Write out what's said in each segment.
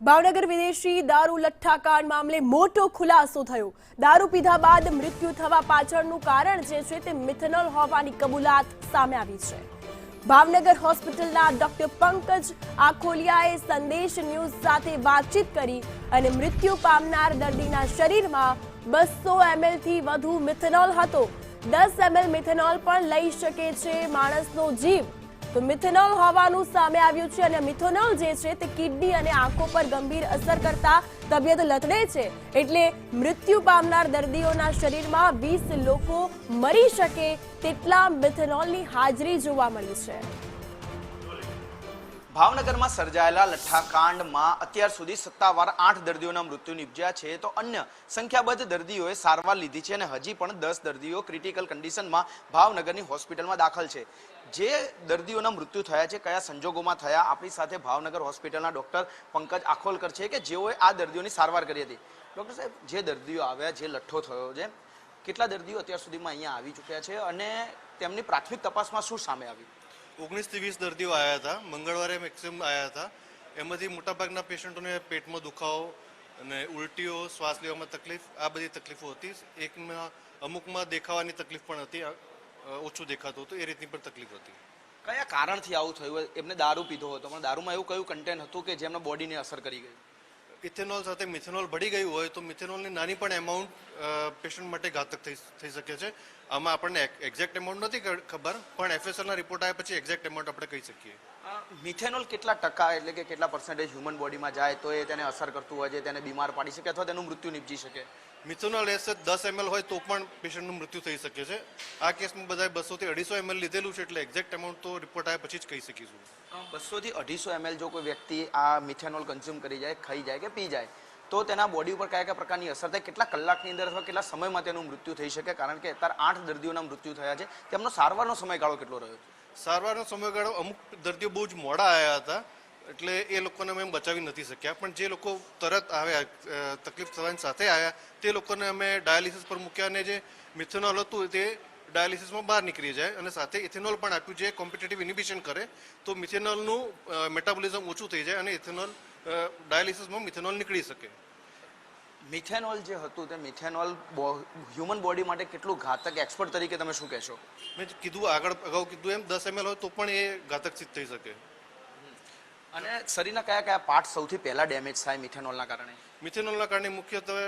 ભાવનગર વિદેશી દારૂ લઠ્ઠાકાંડ મામલે મોટો ખુલાસો થયો। દારૂ પીધા બાદ મૃત્યુ થવા પાછળનું કારણ જે છે તે મિથેનોલ હોવાની કબૂલાત સામે આવી છે। ભાવનગર હોસ્પિટલના ડોક્ટર પંકજ આખોલિયાએ સંદેશ ન્યૂઝ સાથે વાતચીત કરી અને મૃત્યુ પામનાર દર્દીના શરીરમાં 200 ml થી વધુ મિથેનોલ હતો। 10 ml મિથેનોલ પણ લઈ શકે છે માણસનો જીવ। તો મિથેનોલ હોવાનું સામે આવ્યું છે અને મિથેનોલ જે છે તે કિડની અને આંખો પર ગંભીર અસર કરતા તબિયત લથડે છે, એટલે મૃત્યુ પામનાર દર્દીઓના શરીરમાં 20 લોકો મરી શકે તેટલા મિથેનોલની હાજરી જોવા મળી છે। ભાવનગરમાં સર્જાયેલા લઠ્ઠાકાંડમાં અત્યાર સુધી સત્તાવાર 8 દર્દીઓના મૃત્યુ નિપજ્યા છે, તો અન્ય સંખ્યાબંધ દર્દીઓએ સારવાર લીધી છે અને હજી પણ 10 દર્દીઓ ક્રિટિકલ કન્ડિશનમાં ભાવનગરની હોસ્પિટલમાં દાખલ છે। જે દર્દીઓના મૃત્યુ થયા છે, કયા સંજોગોમાં થયા, આપણી સાથે ભાવનગર હોસ્પિટલના ડોક્ટર પંકજ આખોલકર છે કે જેઓએ આ દર્દીઓની સારવાર કરી હતી। ડોક્ટર સાહેબ, જે દર્દીઓ આવ્યા, જે લઠ્ઠો થયો છે, કેટલા દર્દીઓ અત્યાર સુધીમાં અહીંયા આવી ચૂક્યા છે અને તેમની પ્રાથમિક તપાસમાં શું સામે આવ્યું? 19 થી 20 દર્દીઓ આવ્યા હતા। મંગળવારે મેક્સિમમ આવ્યા હતા। એમાંથી મોટાભાગના પેશન્ટોને પેટમાં દુખાવો અને ઉલટીઓ, શ્વાસ લેવામાં તકલીફ, આ બધી તકલીફો હતી। એકમાં અમુકમાં દેખાવાની તકલીફ પણ હતી, ઓછું દેખાતું હતું, એ રીતની પણ તકલીફ હતી। કયા કારણથી આવું થયું? એમને દારૂ પીધો હતો, પણ દારૂમાં એવું કયું કન્ટેન્ટ હતું કે જેમને બોડીને અસર કરી ગઈ? ઇથેનોલ સાથે મિથેનોલ ભળી ગયું હોય તો મિથેનોલની નાની પણ એમાઉન્ટ પેશન્ટ માટે ઘાતક થઈ શકે છે। આમાં આપણને એક્ઝેક્ટ એમાઉન્ટ નથી ખબર, પણ એફએસએલના રિપોર્ટ આવ્યા પછી એક્ઝેક્ટ એમાઉન્ટ આપણે કહી શકીએ। મિથેનોલ કેટલા ટકા એટલે કે કેટલા પર્સન્ટેજ હ્યુમન બોડીમાં જાય તો એ તેને અસર કરતું હોય છે, તેને બીમાર પાડી શકે અથવા તેનું મૃત્યુ નિપજી શકે? મિથેનોલ એસે 10 ml હોય તો પણ પેશન્ટનું મૃત્યુ થઈ શકે છે। આ કેસમાં બધાએ 200 થી 250 ml લીધેલું છે, એટલે એક્ઝેક્ટ એમાઉન્ટ તો રિપોર્ટ આવ્યા પછી જ કહી શકીશું। 200 થી 250 ml જો કોઈ વ્યક્તિ આ મિથેનોલ કન્ઝ્યુમ કરી જાય, ખાઈ જાય કે પી જાય, તો તેના બોડી ઉપર કયા કયા પ્રકારની અસર થાય, કેટલા કલાકની અંદર અથવા કેટલા સમયમાં તેનું મૃત્યુ થઈ શકે? કારણ કે અત્યારે 8 દર્દીઓના મૃત્યુ થયા છે, તેમનો સારવારનો સમયગાળો કેટલો રહ્યો? સારવારનો સમયગાળો અમુક દર્દીઓ બહુ જ મોડા આવ્યા હતા, એટલે એ લોકોને અમે બચાવી નથી શક્યા, પણ જે લોકો તરત આવ્યા, તકલીફ થવાની સાથે આવ્યા, તે લોકોને અમે ડાયાલિસિસ પર મૂક્યા અને જે મિથેનોલ હતું તે ડાયાલિસિસમાં બહાર નીકળી જાય અને સાથે ઇથેનોલ પણ આપ્યું, જે કોમ્પિટેટિવ ઇનિબિશન કરે તો મિથેનોલનું મેટાબોલિઝમ ઓછું થઈ જાય અને ઇથેનોલ ડાયાલિસિસમાં મિથેનોલ નીકળી શકે। મિથેનોલ જે હતું તે મિથેનોલ હ્યુમન બોડી માટે કેટલું ઘાતક, એક્સપર્ટ તરીકે તમે શું કહેશો? મેં કીધું, અગાઉ કીધું એમ, 10 ml હોય તો પણ એ ઘાતક સિદ્ધ થઈ શકે। અને શરીરના કયા કયા પાર્ટ સૌથી પહેલા ડેમેજ થાય મિથેનોલના કારણે? મિથેનોલના કારણે મુખ્યત્વે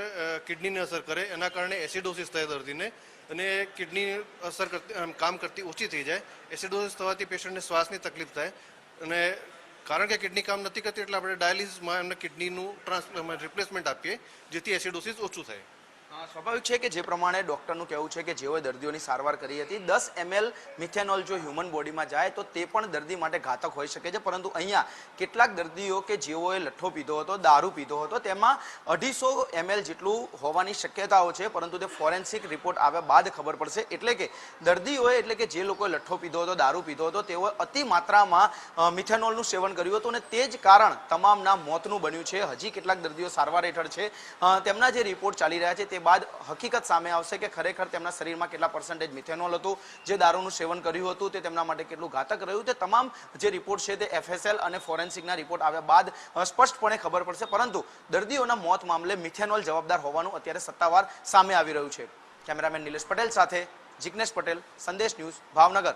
કિડનીને અસર કરે, એના કારણે એસિડોસિસ થાય દર્દીને અને કિડની અસર કરતી, કામ કરતી ઓછી થઈ જાય। એસિડોસિસ થવાથી પેશન્ટને શ્વાસની તકલીફ થાય અને કારણ કે કિડની કામ નથી કરતી એટલે આપણે ડાયાલિસિસમાં એમને કિડનીનું રિપ્લેસમેન્ટ આપીએ, જેથી એસિડોસિસ ઓછું થાય। સ્વાભાવિક છે કે જે પ્રમાણે ડૉક્ટરનું કહેવું છે કે જેઓએ દર્દીઓની સારવાર કરી હતી, 10 ml મિથેનોલ જો હ્યુમન બોડીમાં જાય તો તે પણ દર્દી માટે ઘાતક હોઈ શકે છે, પરંતુ અહીંયા કેટલાક દર્દીઓ કે જેઓએ લઠ્ઠો પીધો હતો, દારૂ પીધો હતો, તેમાં 250 ml જેટલું હોવાની શક્યતાઓ છે, પરંતુ તે ફોરેન્સિક રિપોર્ટ આવ્યા બાદ ખબર પડશે। એટલે કે દર્દીઓએ, એટલે કે જે લોકોએ લઠ્ઠો પીધો હતો, દારૂ પીધો હતો, તેઓએ અતિ માત્રામાં મિથેનોલનું સેવન કર્યું હતું અને તે જ કારણ તમામના મોતનું બન્યું છે। હજી કેટલાક દર્દીઓ સારવાર હેઠળ છે, તેમના જે રિપોર્ટ ચાલી રહ્યા છે તે બાદ હકીકત સામે આવશે કે ખરેખર તેમના શરીરમાં કેટલા પર્સન્ટેજ મિથેનોલ હતું, જે દારૂનું સેવન કર્યું હતું તે તેમના માટે કેટલું ઘાતક રહ્યું, તે તમામ જે રિપોર્ટ છે તે એફએસએલ અને ફોરેન્સિકના રિપોર્ટ આવ્યા બાદ સ્પષ્ટપણે ખબર પડશે। પરંતુ દર્દીઓના મોત મામલે મિથેનોલ જવાબદાર હોવાનું અત્યારે સત્તાવાર સામે આવી રહ્યું છે। કેમેરામેન નિલેશ પટેલ સાથે જિગ્નેશ પટેલ, સંદેશ ન્યૂઝ, ભાવનગર।